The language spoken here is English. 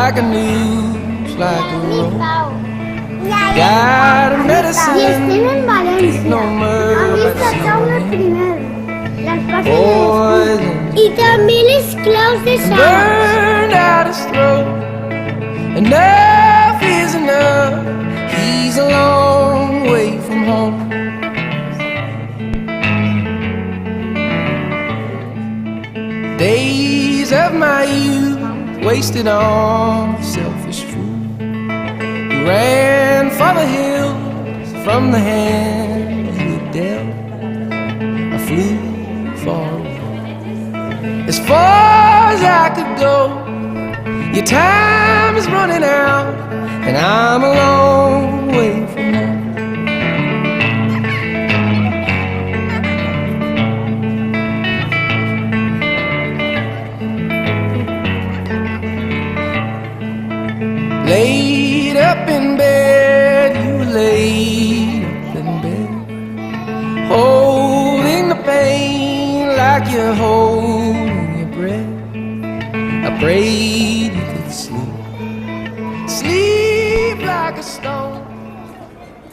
like a news, like a roll. Ya, Got a y medicine, estén en Valencia. no ¿Han murder, visto but Jaume see primero? Las páginas. poison Y también esclavos de Sara. burned out his throat. Enough is enough. He's a long way from home. Days of my youth wasted on selfish fool who ran for the hills from the hand he had dealt. I flew far away, as far as I could go. Your time is running out, and I'm a long way from home. Laid up in bed, you were laid up in bed, holding the pain like you're holding your breath. I prayed you could sleep.